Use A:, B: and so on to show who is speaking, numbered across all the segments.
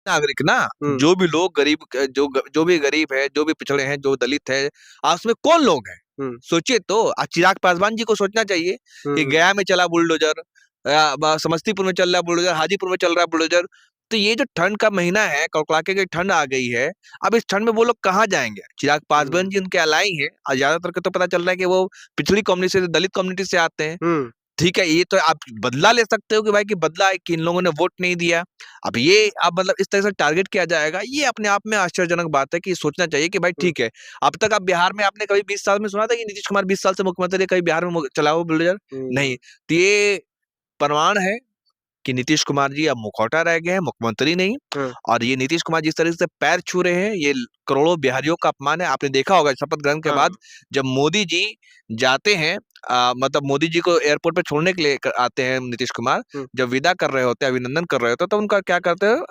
A: नागरिक ना, जो भी लोग गरीब जो भी गरीब है, जो भी पिछड़े हैं, जो दलित है, उसमें कौन लोग हैं? सोचिए तो। चिराग पासवान जी को सोचना चाहिए कि गया में चला बुलडोजर, समस्तीपुर में चल रहा है बुलडोजर, हाजीपुर में चल रहा है बुलडोजर। तो ये जो ठंड का महीना है, कड़कड़ाके की ठंड आ गई है, अब इस ठंड में वो लोग कहाँ जाएंगे? चिराग पासवान जी उनके अलाई हैं, और ज्यादातर के तो पता चल रहा है कि वो पिछड़ी कम्युनिटी से, दलित कम्युनिटी से आते हैं। ठीक है, ये तो आप बदला ले सकते हो कि भाई कि बदला कि इन लोगों ने वोट नहीं दिया। अब ये अब मतलब इस तरह से टारगेट किया जाएगा, ये अपने आप में आश्चर्यजनक बात है कि सोचना चाहिए कि भाई ठीक है। अब तक आप बिहार में आपने कभी 20 साल में सुना था कि नीतीश कुमार 20 साल से मुख्यमंत्री है, कभी बिहार में चला हो बुलडोजर? नहीं। तो ये प्रमाण है कि नीतीश कुमार जी अब मुखौटा रह गए हैं, मुख्यमंत्री नहीं। और ये नीतीश कुमार जिस तरह से पैर छू रहे हैं, ये करोड़ों बिहारियों का अपमान है। आपने देखा होगा शपथ ग्रहण के बाद जब मोदी जी जाते हैं, मतलब मोदी जी को एयरपोर्ट पे छोड़ने के लिए आते हैं नीतीश कुमार, जब विदा कर रहे होते हैं, अभिनंदन कर रहे होते हैं, तो उनका क्या करते हैं?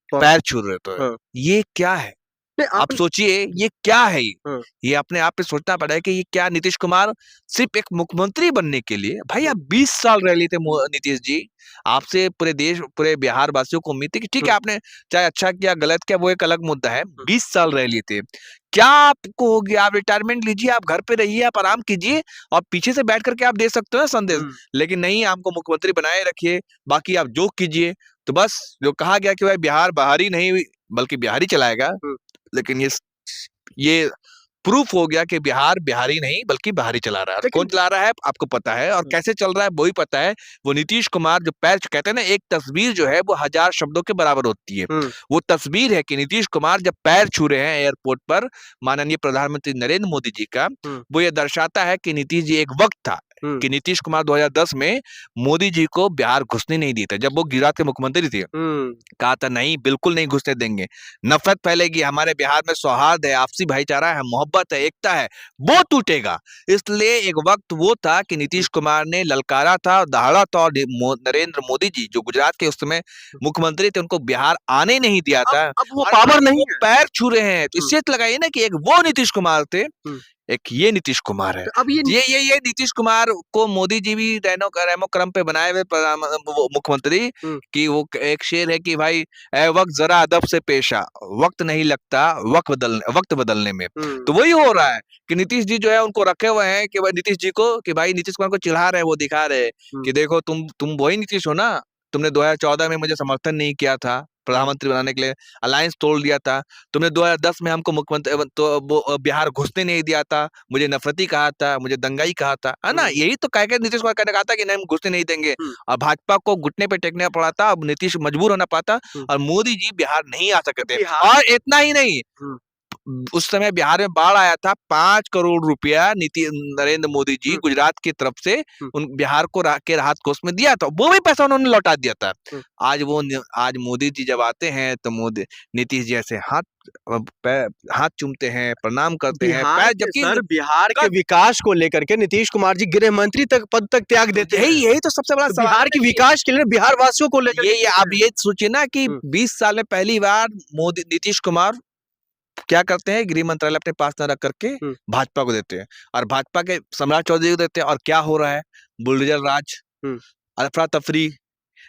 A: पैर छू रहे होते हैं। ये क्या है? आप सोचिए ये क्या है? ये अपने आप पे सोचना पड़ा है कि ये क्या नीतीश कुमार सिर्फ एक मुख्यमंत्री बनने के लिए, भाई आप 20 साल रह लिए थे नीतीश जी। आपसे पूरे देश, पूरे बिहार वासियों को उम्मीद थी कि ठीक है, आपने चाहे अच्छा किया गलत किया वो एक अलग मुद्दा है। 20 साल रह लिए थे, क्या आपको हो गया? आप रिटायरमेंट लीजिए, आप घर पे रहिए, आप आराम कीजिए, और पीछे से बैठ करके आप दे सकते हो ना संदेश। लेकिन नहीं, हमको मुख्यमंत्री बनाए रखिए, बाकी आप जो कीजिए। तो बस जो कहा गया कि भाई बिहार बाहरी नहीं बल्कि बिहारी चलाएगा, लेकिन ये प्रूफ हो गया कि बिहार बिहारी नहीं बल्कि बाहरी चला रहा है। कौन चला रहा है आपको पता है, और कैसे चल रहा है वो ही पता है। वो नीतीश कुमार जो पैर कहते हैं ना, एक तस्वीर जो है वो 1000 शब्दों के बराबर होती है। वो तस्वीर है कि नीतीश कुमार जब पैर छू रहे हैं एयरपोर्ट पर माननीय प्रधानमंत्री नरेंद्र मोदी जी का, वो ये दर्शाता है कि नीतीश जी एक वक्त था कि नीतीश कुमार 2010 में मोदी जी को बिहार घुसने नहीं दिए थे, जब वो गुजरात के मुख्यमंत्री थे। कहा था नहीं, बिल्कुल नहीं घुसने देंगे, नफरत फैलेगी, हमारे बिहार में सौहार्द है, आपसी भाईचारा है, मोहब्बत है, एकता है, वो टूटेगा। इसलिए एक वक्त वो था कि नीतीश कुमार ने ललकारा था, दहाड़ा था, और नरेंद्र मोदी जी जो गुजरात के उस समय मुख्यमंत्री थे, उनको बिहार आने नहीं दिया था।
B: अब वो पावर नहीं है,
A: पैर छू रहे हैं। तो इससे लगाइए ना कि एक वो नीतीश कुमार थे, एक ये नीतीश कुमार है।
B: अब
A: ये नीतीश कुमार को मोदी जी भी रेमो क्रम पे बनाए हुए मुख्यमंत्री कि वो एक शेर है कि भाई ए वक्त जरा अदब से पेशा, वक्त नहीं लगता वक्त बदलने में। तो वही हो रहा है कि नीतीश जी जो है उनको रखे हुए हैं कि भाई नीतीश जी को, कि भाई नीतीश कुमार को चिढ़ा रहे हैं, वो दिखा रहे कि देखो तुम वही नीतीश हो ना, तुमने 2014 में मुझे समर्थन नहीं किया था प्रधानमंत्री बनाने के लिए, अलायंस तोड़ लिया था, तुमने 2010 में हमको मुख्यमंत्री तो बिहार घुसने नहीं दिया था, मुझे नफरती कहा था, मुझे दंगाई कहा था, है ना? यही तो कह के नीतीश कुमार कहने कहा था कि नहीं हम घुसने नहीं देंगे, और भाजपा को घुटने पे टेकना पड़ा था, अब नीतीश मजबूर होना पाता, और मोदी जी बिहार नहीं आ सकते थे। और इतना ही नहीं, उस समय बिहार में बाढ़ आया था, 5 करोड़ रुपया नरेंद्र मोदी जी गुजरात की तरफ से उन बिहार को के राहत कोष में दिया था, वो भी पैसा उन्होंने लौटा दिया था। आज मोदी जी जब आते हैं तो नीतीश जी ऐसे हाथ चूमते हैं, प्रणाम करते हैं,
B: जबकि बिहार के विकास को लेकर के नीतीश कुमार जी गृह मंत्री तक पद तक त्याग देते हैं।
A: यही तो सबसे बड़ा
B: सवाल, बिहार के विकास के लिए बिहार वासियों को लेकर
A: ये आप ये सोचिए ना कि 20 साल में पहली बार नीतीश कुमार क्या करते हैं, गृह मंत्रालय अपने पास न रख करके भाजपा को देते हैं, और भाजपा के सम्राट चौधरी को देते हैं। और क्या हो रहा है? बुलडोजर राज, अफरा तफरी,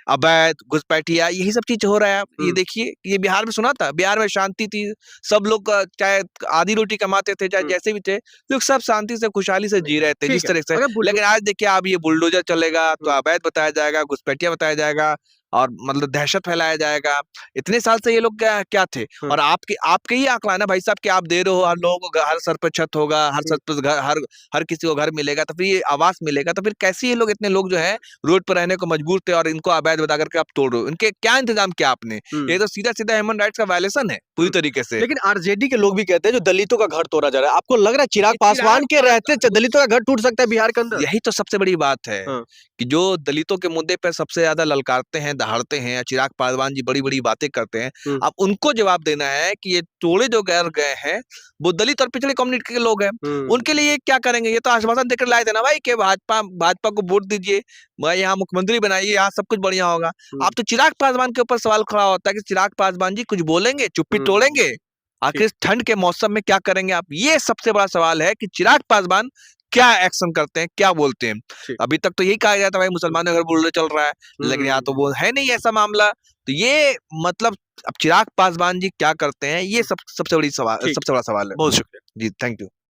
A: अवैध घुसपैठिया, यही सब चीज हो रहा है। ये देखिए, ये बिहार में सुना था, बिहार में शांति थी, सब लोग चाहे आधी रोटी कमाते थे, चाहे जैसे भी थे, लोग सब शांति से खुशहाली से जी रहे थे जिस तरह से। लेकिन आज देखिए, अब ये बुलडोजर चलेगा तो अवैध बताया जाएगा, घुसपैठिया बताया जाएगा, और मतलब दहशत फैलाया जाएगा। इतने साल से ये लोग क्या थे? और आपके ही आंकड़ा ना भाई साहब कि आप दे रहे हो, हर लोगों को हर सर पे छत होगा, हर सर पे घर, हर किसी को घर मिलेगा, तो फिर ये आवास मिलेगा, तो फिर कैसे ये लोग, इतने लोग जो है रोड पर रहने को मजबूर थे, और इनको अवैध बता करके आप तोड़ रहे हो? इनके क्या इंतजाम किया आपने? ये तो सीधा सीधा ह्यूमन राइट्स का वायलेशन है पूरी तरीके से।
B: लेकिन आरजेडी के लोग भी कहते हैं जो दलितों का घर तोड़ा जा रहा है, आपको लग रहा है चिराग पासवान के रहते दलितों का घर टूट सकता है बिहार के अंदर?
A: यही तो सबसे बड़ी बात है कि जो दलितों के मुद्दे पर सबसे ज्यादा ललकारते हैं, दहाड़ते हैं, चिराग पासवान जी बड़ी बड़ी बातें करते हैं। अब उनको जवाब देना है कि ये टोले जो गए हैं वो दलित और पिछड़े कम्युनिटी के लोग हैं, उनके लिए क्या करेंगे? ये तो आश्वासन देकर लाए थे ना भाई कि भाजपा को वोट दीजिए, यहाँ मुख्यमंत्री बनाइए, यहाँ सब कुछ बढ़िया होगा। अब तो चिराग पासवान के ऊपर सवाल खड़ा होता है कि चिराग पासवान जी कुछ बोलेंगे, चुप्पी तोड़ेंगे? आखिर इस ठंड के मौसम में क्या करेंगे आप? ये सबसे बड़ा सवाल है कि चिराग पासवान क्या एक्शन करते हैं, क्या बोलते हैं। अभी तक तो यही कहा जाता है भाई मुसलमानों का घर बुलडोजर चल रहा है, लेकिन यहाँ तो वो है नहीं ऐसा मामला। तो ये मतलब अब चिराग पासवान जी क्या करते हैं, ये सबसे बड़ा सवाल है।
B: बहुत शुक्रिया
A: जी, थैंक यू।